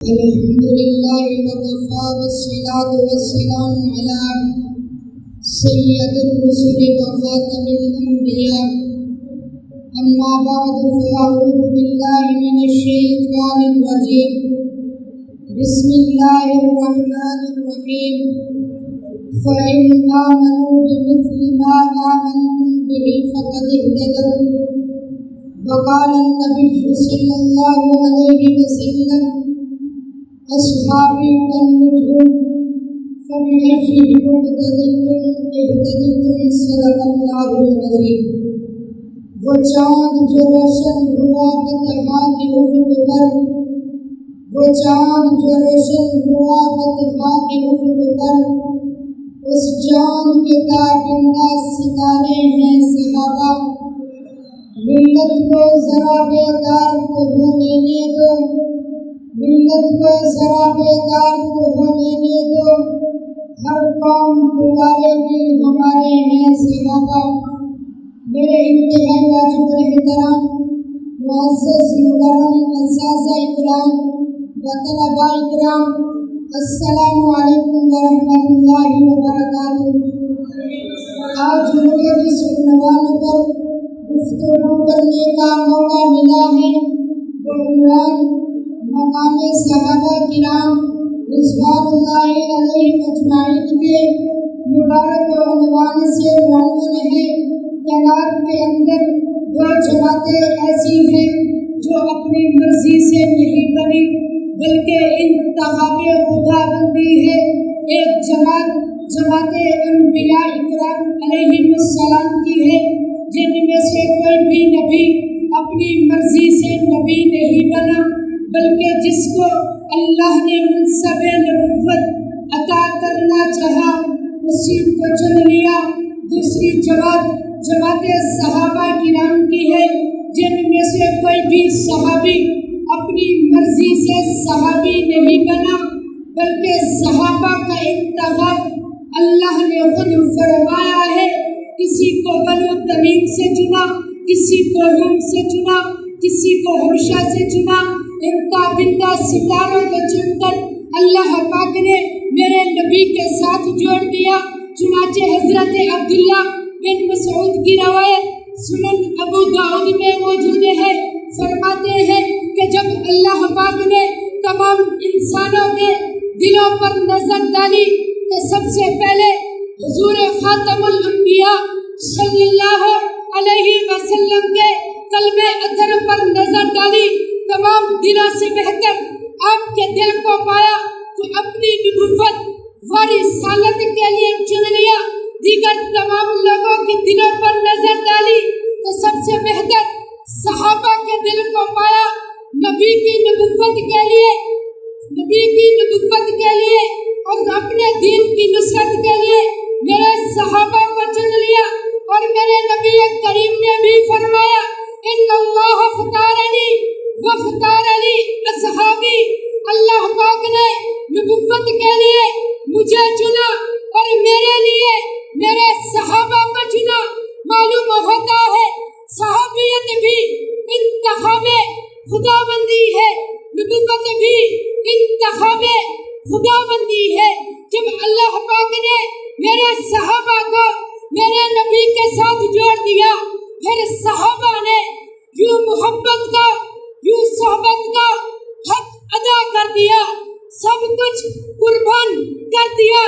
الحمد لله وكفى والصلاة والسلام على سيد الرسل وخاتم الأنبياء أما بعد فأعوذ بالله من الشيطان الرجيم بسم الله الرحمن الرحيم فإن آمنوا بمثل ما آمنتم به فقد اهتدوا وقال النبي صلى الله عليه وسلم أصحابي كالنجوم فبأيهم اقتديتم اهتديتم صدق الله العظيم۔ وہ چاند جو روشن ہوا بتہا کے افق پر، وہ چاند جو روشن ہوا بتہا کے افق پر، اس چاند کے تابندہ ستارے ہیں صحابہ۔ ملت کو ذرا بیدار کو ہونے دو، ملت کو ذرا بیدار کو ہونے دو، ہر قوم پکارے گی ہمارے ہیں صحابہ۔ میرے انتہائی واجب الاحترام معزز مکرم اساتذہ اکرام و طلباء اکرام، السلام علیکم ورحمۃ اللہ وبرکاتہ۔ آج مجھے جس عنوان پر گفتگو کرنے کا موقع ملا ہے وہ عنوان مقام صحابہ کرام رضوان اللہ علیہم اجمعین کے مبارک عنوان سے عنوان ہے۔ کائنات کے اندر دو جماعتیں ایسی ہیں جو اپنی مرضی سے نہیں بنی بلکہ انتخاب خدا بندی ہے۔ ایک جماعت انبیاء اکرام علیہم السلام کی ہے، جن میں سے کوئی بھی نبی اپنی مرضی سے نبی نہیں بنا بلکہ جس کو اللہ نے منصب نبوت عطا کرنا چاہا اسی کو چن لیا۔ دوسری جماعت صحابہ کرام کی ہے، جن میں سے کوئی بھی صحابی اپنی مرضی سے صحابی نہیں بنا بلکہ صحابہ کا انتخاب اللہ نے خود فرمایا ہے۔ کسی کو بنو تمیم سے چنا، کسی کو روم سے چنا، کسی کو حبشہ سے چنا۔ ان تابندہ ستاروں کو چن کر اللہ پاک نے میرے نبی کے ساتھ جوڑ دیا۔ چنانچہ حضرت عبداللہ بن مسعود کی روایت سنن ابو داؤد میں موجود ہے، فرماتے ہیں کہ جب اللہ پاک نے تمام انسانوں کے دلوں پر نظر ڈالی تو سب سے پہلے حضور خاتم الانبیاء صلی اللہ علیہ وسلم کے قلب اطہر پر نظر ڈالی۔ تمام دلوں سے بہتر آپ کے دل کو پایا تو اپنی نبوت و رسالت کے لیے چن لیا۔ دیگر تمام لوگوں کے دلوں پر نظر ڈالی تو سب سے بہتر صحابہ کے دل کو پایا نبی کی نبوت کے لیے اور اپنے دین کی نصرت کے لیے میرے صحابہ کو چن لیا۔ اور میرے نبی کریم نے بھی فرمایا ان اللہ اختارنی واختار لی اصحابی، اللہ پاک نے نبوت کے لیے مجھے چنا اور میرے لیے میرے صحابہ کو چنا۔ معلوم ہوتا ہے صحابیت بھی انتخاب خدا بندی ہے، نبوت بھی انتخاب خدا بندی ہے۔ جب اللہ پاک نے میرے صحابہ کو میرے نبی کے ساتھ جوڑ دیا، پھر صحابہ نے یوں محبت کا یوں صحبت کا حق ادا کر دیا، سب کچھ قربان کر دیا،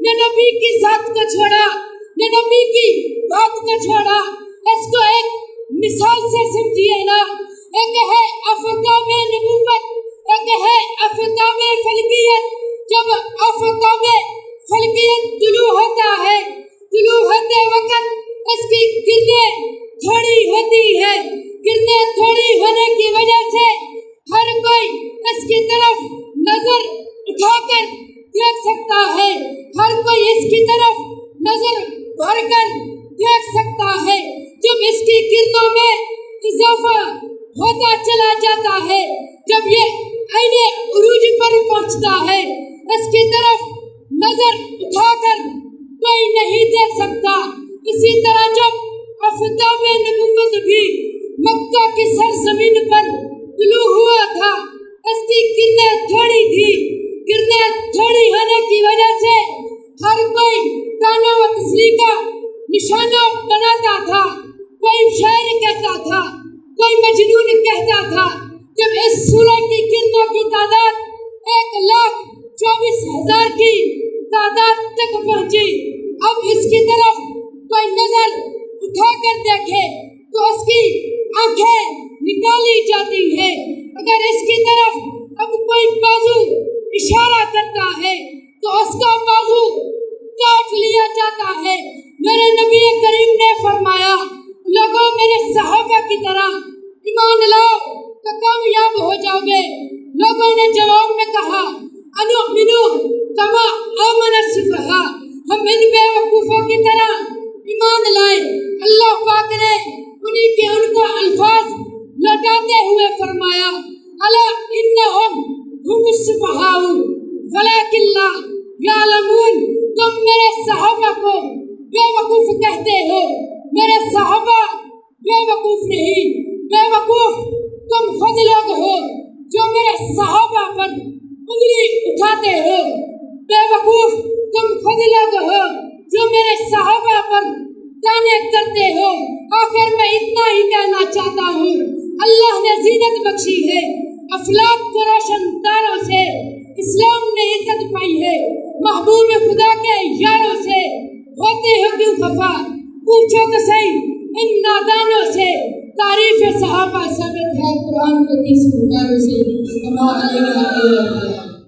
نہ نبی کی ذات کو چھوڑا نہ نبی کی بات کو چھوڑا۔ اس کو ایک مثال سے سمجھیے نا، ایک ہے آفتاب نبوت، ایک ہے آفتاب فلکیت۔ جب آفتاب فلکیت طلوع ہوتا ہے، طلوع ہوتے وقت اس کی کرنیں تھوڑی ہوتی ہے، کرنیں تھوڑی ہونے کی وجہ سے ہر کوئی اس کی طرف نظر اٹھا کر دیکھ سکتا ہے، ہر کوئی اس کی طرف نظر بھر کر دیکھ سکتا ہے۔ جب اس کی کرنوں میں اضافہ ہوتا چلا جاتا ہے، جب یہ عین عروج پر پہنچتا ہے، اس کی طرف نظر اٹھا کر کوئی نہیں دیکھ سکتا۔ اسی طرح جب آفتاب نبوت بھی مکہ کی سرزمین پر طلوع ہوا تھا، اس کی کرنیں تھوڑی تھی، کرنیں تھوڑی ہونے کی وجہ سے ہر کوئی تانا و تسلی کا نشانہ بناتا تھا، کوئی شاعر کہتا تھا، کوئی مجنون کہتا تھا۔ جب اس سورج کی کرنوں کی تعداد 1,24,000 کی تعداد تک پہنچی، اب اس کی طرف کوئی نظر اٹھا کر دیکھے تو اس کی آنکھیں نکالی جاتی ہیں، اگر اس کی طرف اب کوئی بازو اشارہ کرتا ہے تو اس کا بازو کاٹ لیا جاتا ہے۔ میرے نبی کریم نے فرمایا، لوگوں میرے صحابہ کی طرح ایمان لاؤ تو کامیاب ہو جاؤ گے۔ لوگوں نے جواب میں کہا، انؤمنو کما آمن السفہاء، ہم ان بے وقوفوں کی طرح ایمان لائے۔ اللہ پاک نے انہی کے ان کو الفاظ لوٹاتے ہوئے فرمایا، الا انہم هم السفہاء ولکن لا یعلمون، تم میرے صحابہ کو بے وقوف کہتے ہو، میرے صحابہ بے وقوف نہیں، بے وقوف تم خود لوگ ہو جو میرے صحابہ پر انگلی اٹھاتے ہو، بے وقوف تم خود لوگ ہو جو میرے صحابہ پر تانے کرتے ہو۔ آخر میں اتنا ہی کہنا چاہتا ہوں، اللہ نے زینت بخشی ہے، افلاک کو روشن تاروں سے، اسلام نے عزت پائی ہے، محبوب خدا کے یاروں سے، ہوتے ہو کیوں خفا، پوچھو تو صحیح ان نادانوں سے۔ تعریف صحابہ ثابت ہے قرآن کے 30 مقام